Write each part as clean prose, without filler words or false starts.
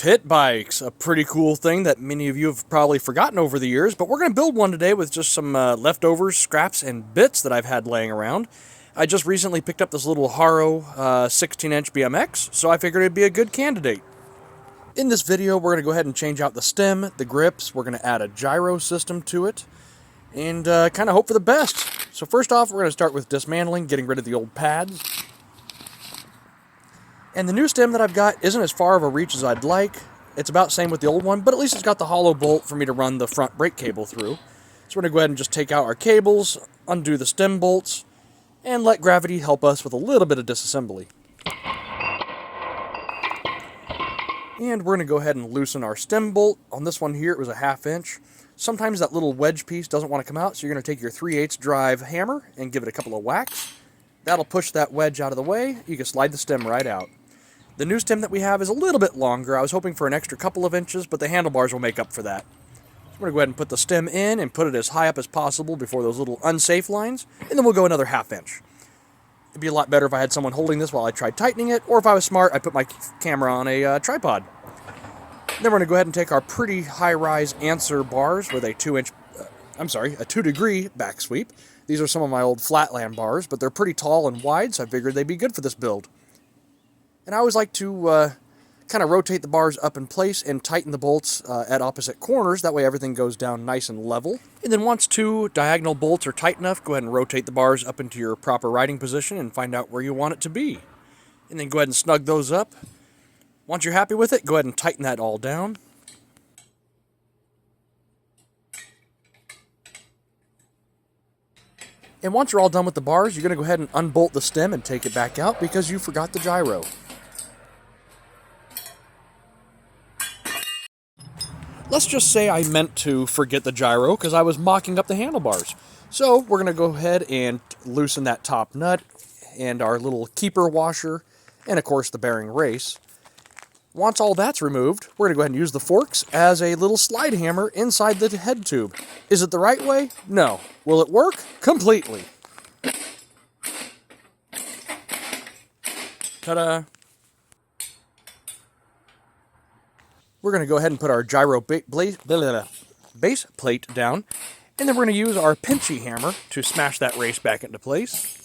Pit bikes, a pretty cool thing that many of you have probably forgotten over the years, but we're going to build one today with just some leftovers, scraps, and bits that I've had laying around. I just recently picked up this little Gyro 16-inch BMX, so I figured it'd be a good candidate. In this video, we're going to go ahead and change out the stem, the grips, we're going to add a gyro system to it, and kind of hope for the best. So first off, we're going to start with dismantling, getting rid of the old pads. And the new stem that I've got isn't as far of a reach as I'd like. It's about the same with the old one, but at least it's got the hollow bolt for me to run the front brake cable through. So we're going to go ahead and just take out our cables, undo the stem bolts, and let gravity help us with a little bit of disassembly. And we're going to go ahead and loosen our stem bolt. On this one here, it was a 1/2 inch. Sometimes that little wedge piece doesn't want to come out, so you're going to take your 3/8 drive hammer and give it a couple of whacks. That'll push that wedge out of the way. You can slide the stem right out. The new stem that we have is a little bit longer. I was hoping for an extra couple of inches, but the handlebars will make up for that. So we're going to go ahead and put the stem in and put it as high up as possible before those little unsafe lines, and then we'll go another 1/2 inch. It'd be a lot better if I had someone holding this while I tried tightening it, or if I was smart, I'd put my camera on a tripod. Then we're going to go ahead and take our pretty high-rise Answer bars with a 2-degree back sweep. These are some of my old flatland bars, but they're pretty tall and wide, so I figured they'd be good for this build. And I always like to kind of rotate the bars up in place and tighten the bolts at opposite corners. That way everything goes down nice and level. And then once 2 diagonal bolts are tight enough, go ahead and rotate the bars up into your proper riding position and find out where you want it to be. And then go ahead and snug those up. Once you're happy with it, go ahead and tighten that all down. And once you're all done with the bars, you're going to go ahead and unbolt the stem and take it back out because you forgot the gyro. Let's just say I meant to forget the gyro because I was mocking up the handlebars. So we're going to go ahead and loosen that top nut and our little keeper washer and of course the bearing race. Once all that's removed, we're going to go ahead and use the forks as a little slide hammer inside the head tube. Is it the right way? No. Will it work? Completely. Ta-da! We're going to go ahead and put our gyro base plate down, and then we're going to use our pinchy hammer to smash that race back into place.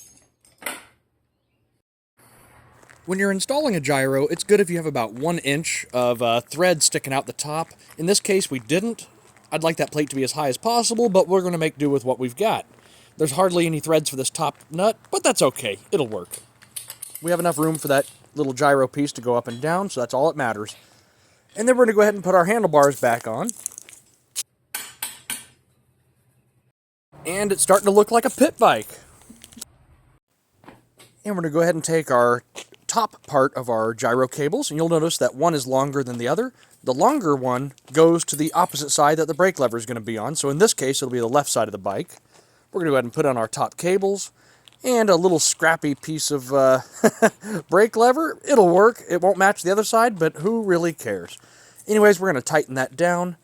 When you're installing a gyro, it's good if you have about 1 inch of thread sticking out the top. In this case, we didn't. I'd like that plate to be as high as possible, but we're going to make do with what we've got. There's hardly any threads for this top nut, but that's okay. It'll work. We have enough room for that little gyro piece to go up and down, so that's all that matters. And then we're going to go ahead and put our handlebars back on. And it's starting to look like a pit bike. And we're going to go ahead and take our top part of our gyro cables, and you'll notice that one is longer than the other. The longer one goes to the opposite side that the brake lever is going to be on, so in this case it'll be the left side of the bike. We're going to go ahead and put on our top cables, and a little scrappy piece of brake lever. It'll work. It won't match the other side, but who really cares? Anyways, we're going to tighten that down,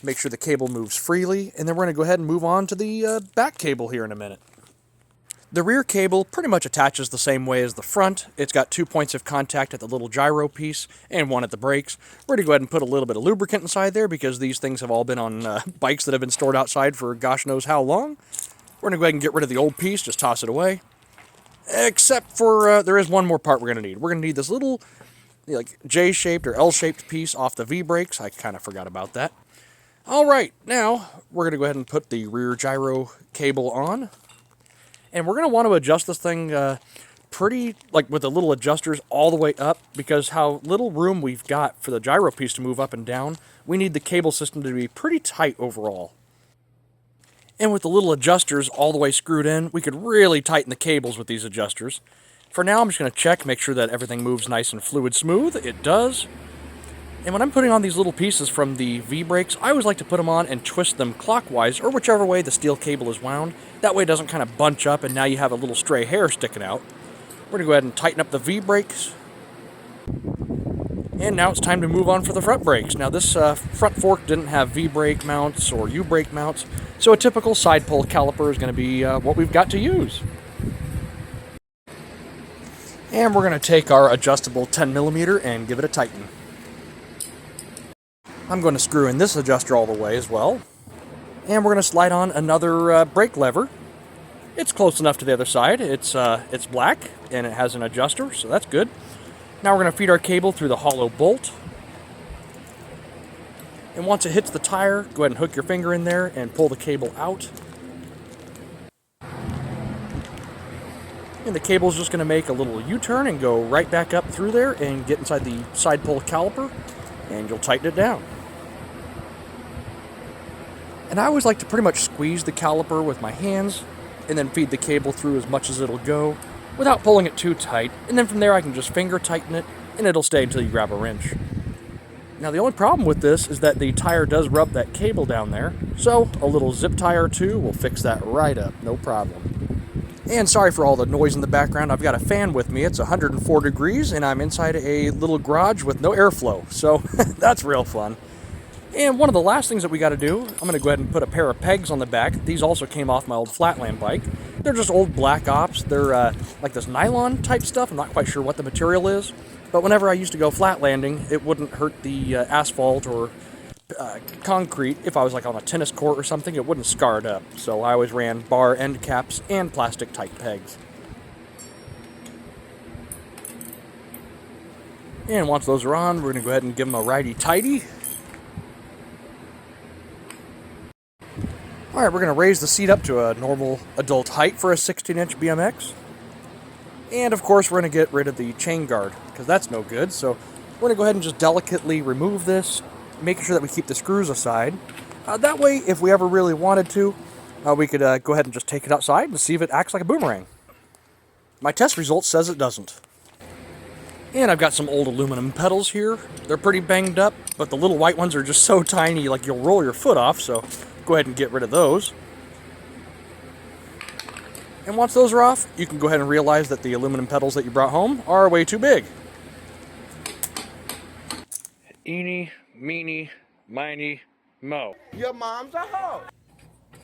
make sure the cable moves freely, and then we're going to go ahead and move on to the back cable here in a minute. The rear cable pretty much attaches the same way as the front. It's got 2 points of contact at the little gyro piece and 1 at the brakes. We're going to go ahead and put a little bit of lubricant inside there because these things have all been on bikes that have been stored outside for gosh knows how long. We're going to go ahead and get rid of the old piece, just toss it away. Except for, there is one more part we're going to need. We're going to need this little like J-shaped or L-shaped piece off the V-brakes. I kind of forgot about that. Alright, now we're going to go ahead and put the rear gyro cable on. And we're going to want to adjust this thing pretty, like with the little adjusters all the way up, because how little room we've got for the gyro piece to move up and down, we need the cable system to be pretty tight overall. And with the little adjusters all the way screwed in, we could really tighten the cables with these adjusters. For now, I'm just going to check, make sure that everything moves nice and fluid smooth. It does. And when I'm putting on these little pieces from the V-brakes, I always like to put them on and twist them clockwise, or whichever way the steel cable is wound. That way it doesn't kind of bunch up and now you have a little stray hair sticking out. We're going to go ahead and tighten up the V-brakes. And now it's time to move on for the front brakes. Now this front fork didn't have V-brake mounts or U-brake mounts, so a typical side pole caliper is going to be what we've got to use. And we're going to take our adjustable 10mm and give it a tighten. I'm going to screw in this adjuster all the way as well. And we're going to slide on another brake lever. It's close enough to the other side. It's black, and it has an adjuster, so that's good. Now we're going to feed our cable through the hollow bolt. And once it hits the tire, go ahead and hook your finger in there and pull the cable out. And the cable is just going to make a little U-turn and go right back up through there and get inside the side pole caliper, and you'll tighten it down. And I always like to pretty much squeeze the caliper with my hands and then feed the cable through as much as it'll go without pulling it too tight. And then from there I can just finger tighten it and it'll stay until you grab a wrench. Now the only problem with this is that the tire does rub that cable down there, so a little zip tie or two will fix that right up, no problem. And sorry for all the noise in the background, I've got a fan with me. It's 104 degrees and I'm inside a little garage with no airflow, so that's real fun. And one of the last things that we got to do, I'm going to go ahead and put a pair of pegs on the back. These also came off my old Flatland bike. They're just old Black Ops. They're like this nylon type stuff. I'm not quite sure what the material is. But whenever I used to go flat landing, it wouldn't hurt the asphalt or concrete. If I was like on a tennis court or something, it wouldn't scar it up. So I always ran bar end caps and plastic type pegs. And once those are on, we're going to go ahead and give them a righty-tighty. Alright, we're going to raise the seat up to a normal adult height for a 16-inch BMX. And of course we're going to get rid of the chain guard, because that's no good. So we're going to go ahead and just delicately remove this, making sure that we keep the screws aside. That way, if we ever really wanted to, we could go ahead and just take it outside and see if it acts like a boomerang. My test result says it doesn't. And I've got some old aluminum pedals here. They're pretty banged up, but the little white ones are just so tiny, like you'll roll your foot off, so go ahead and get rid of those. And once those are off, you can go ahead and realize that the aluminum pedals that you brought home are way too big. Eeny, meeny, miny, mo. Your mom's a hoe.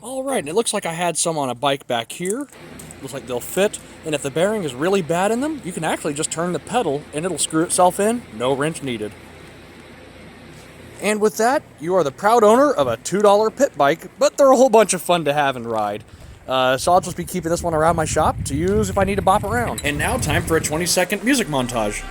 Alright, and it looks like I had some on a bike back here. Looks like they'll fit. And if the bearing is really bad in them, you can actually just turn the pedal and it'll screw itself in. No wrench needed. And with that, you are the proud owner of a $2 pit bike, but they're a whole bunch of fun to have and ride. So I'll just be keeping this one around my shop to use if I need to bop around. And now time for a 20-second music montage.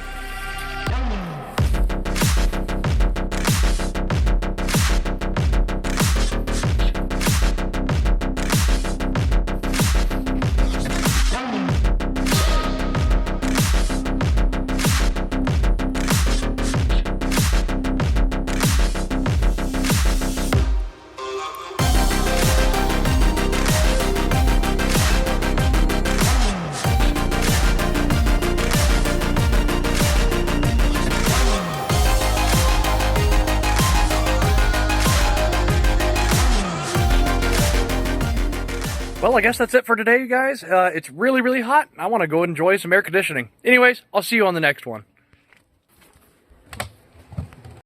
Well, I guess that's it for today, you guys. It's really, really hot. I want to go enjoy some air conditioning. Anyways, I'll see you on the next one.